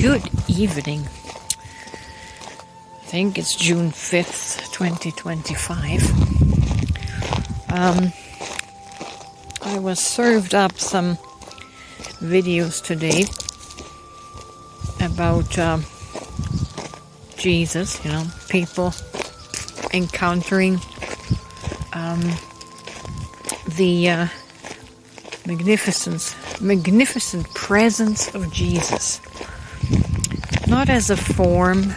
Good evening. I think it's June 5th, 2025. I was served up some videos today about Jesus, people encountering the magnificent presence of Jesus. Not as a form,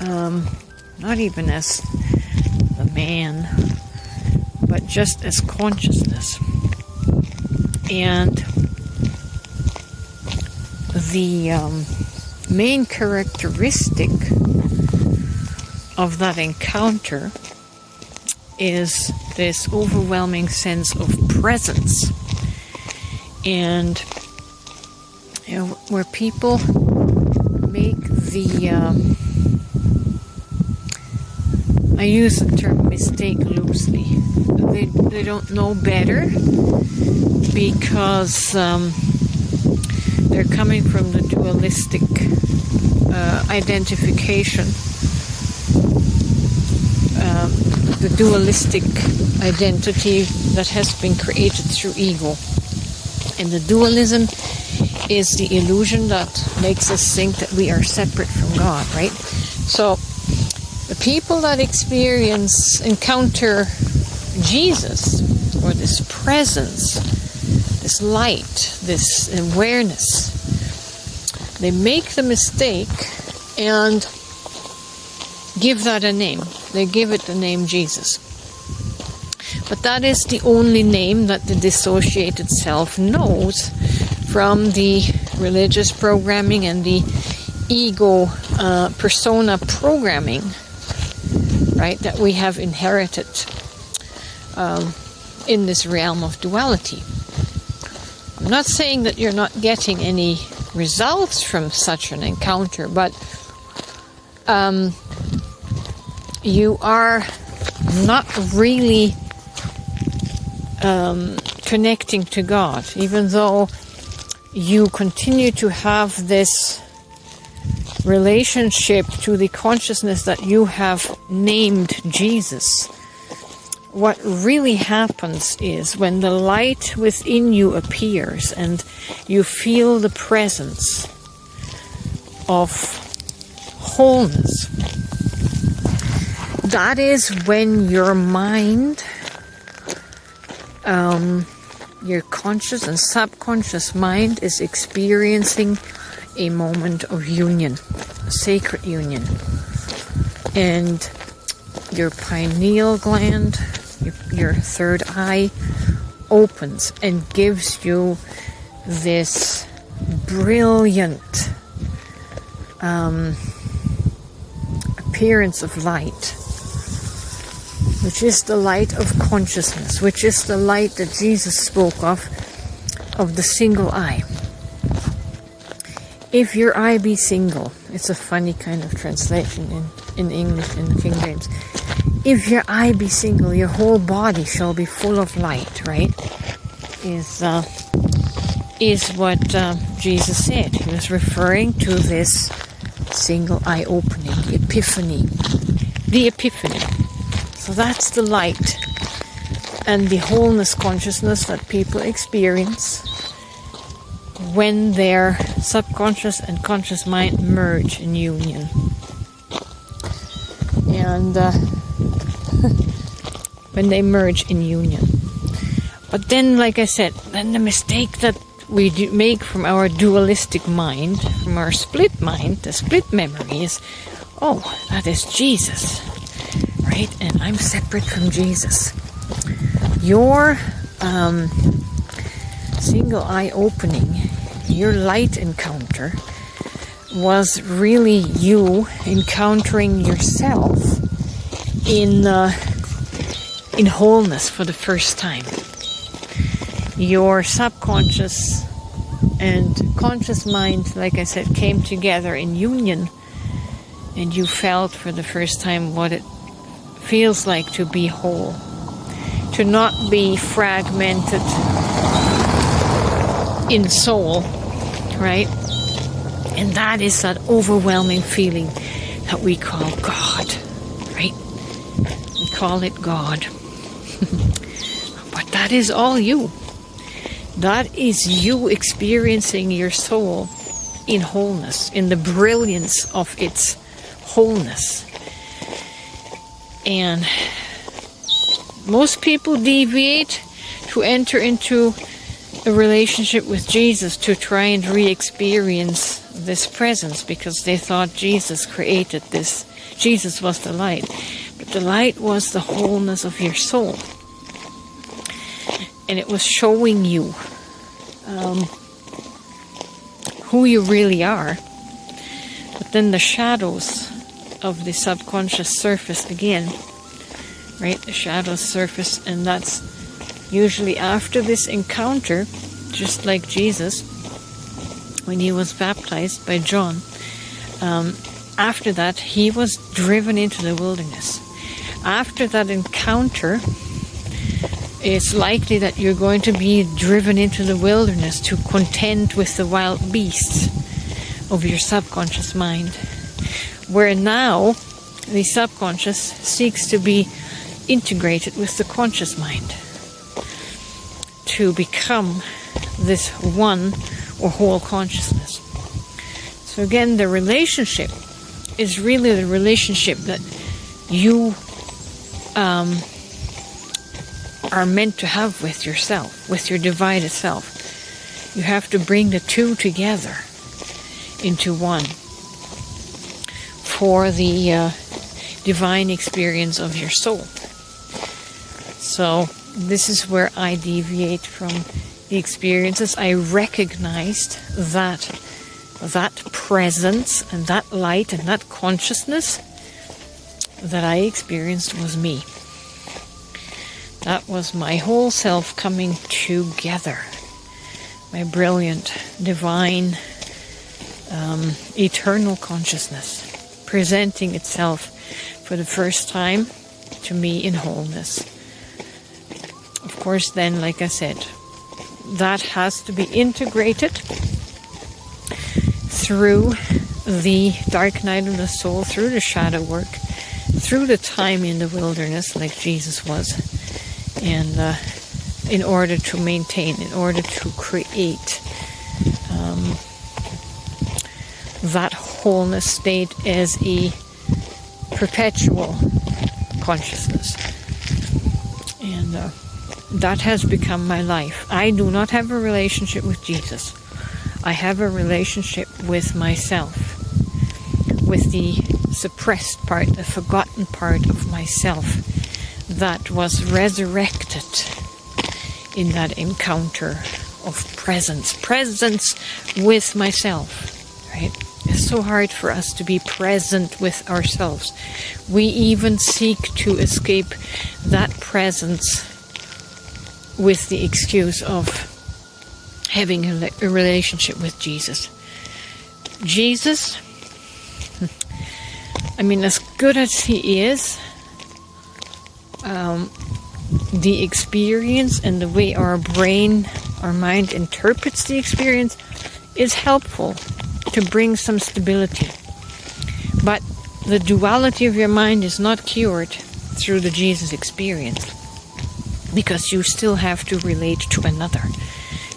not even as a man, but just as consciousness. And the main characteristic of that encounter is this overwhelming sense of presence. And where people make I use the term mistake loosely. They don't know better because they're coming from the dualistic identification, the dualistic identity that has been created through ego. And the dualism is the illusion that makes us think that we are separate from God, right? So the people that encounter Jesus, or this presence, this light, this awareness, they make the mistake and give that a name. They give it the name Jesus. But that is the only name that the dissociated self knows from the religious programming and the ego persona programming, right, that we have inherited in this realm of duality. I'm not saying that you're not getting any results from such an encounter, but you are not really connecting to God, even though you continue to have this relationship to the consciousness that you have named Jesus. What really happens is when the light within you appears and you feel the presence of wholeness, that is when your mind, your conscious and subconscious mind is experiencing a moment of union, a sacred union. And your pineal gland, your third eye, opens and gives you this brilliant appearance of light, which is the light of consciousness, which is the light that Jesus spoke of the single eye. If your eye be single, it's a funny kind of translation in English, in the King James. If your eye be single, your whole body shall be full of light, right? Is what Jesus said. He was referring to this single eye opening, the epiphany. The epiphany. So that's the light and the wholeness consciousness that people experience when their subconscious and conscious mind merge in union. And when they merge in union. But then, like I said, then the mistake that we make from our dualistic mind, from our split mind, the split memory is, oh, that is Jesus, right? And I'm separate from Jesus. Your single eye opening, your light encounter, was really you encountering yourself in wholeness for the first time. Your subconscious and conscious mind, like I said, came together in union, and you felt for the first time what it feels like to be whole, to not be fragmented in soul, right? And that is that overwhelming feeling that we call God, right? We call it God. But that is all you. That is you experiencing your soul in wholeness, in the brilliance of its wholeness. And most people deviate to enter into a relationship with Jesus to try and re-experience this presence, because they thought Jesus created this. Jesus was the light. But the light was the wholeness of your soul. And it was showing you who you really are. But then the shadows of the subconscious surfaced again. Right? The shadows surface, and that's usually after this encounter, just like Jesus, when he was baptized by John. After that, he was driven into the wilderness. After that encounter, it's likely that you're going to be driven into the wilderness to contend with the wild beasts of your subconscious mind, where now the subconscious seeks to be integrated with the conscious mind to become this one or whole consciousness. So again, the relationship is really the relationship that you are meant to have with yourself, with your divided self. You have to bring the two together into one for the divine experience of your soul. So this is where I deviate from the experiences. I recognized that presence and that light and that consciousness that I experienced was me. That was my whole self coming together. My brilliant, divine, eternal consciousness presenting itself for the first time to me in wholeness. Of course, then, like I said, that has to be integrated through the dark night of the soul, through the shadow work, through the time in the wilderness like Jesus was, and in order to maintain, in order to create that wholeness state as a perpetual consciousness. And that has become my life. I do not have a relationship with Jesus. I have a relationship with myself, with the suppressed part, the forgotten part of myself that was resurrected in that encounter of presence with myself, right? It's so hard for us to be present with ourselves. We even seek to escape that presence with the excuse of having a relationship with Jesus. Jesus, I mean, as good as he is, the experience and the way our brain, our mind interprets the experience is helpful to bring some stability. But the duality of your mind is not cured through the Jesus experience, because you still have to relate to another.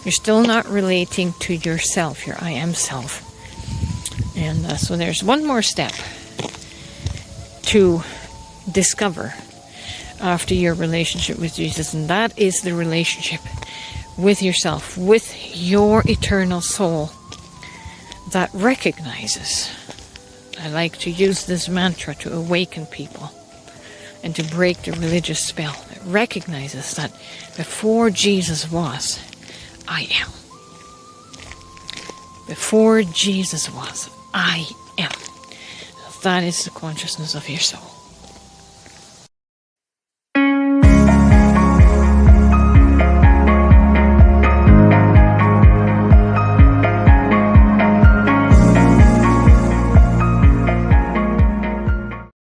You're still not relating to yourself, your I am self. And so there's one more step to discover after your relationship with Jesus, and that is the relationship with yourself, with your eternal soul that recognizes, I like to use this mantra to awaken people and to break the religious spell, it recognizes that before Jesus was, I am. Before Jesus was, I am. That is the consciousness of your soul.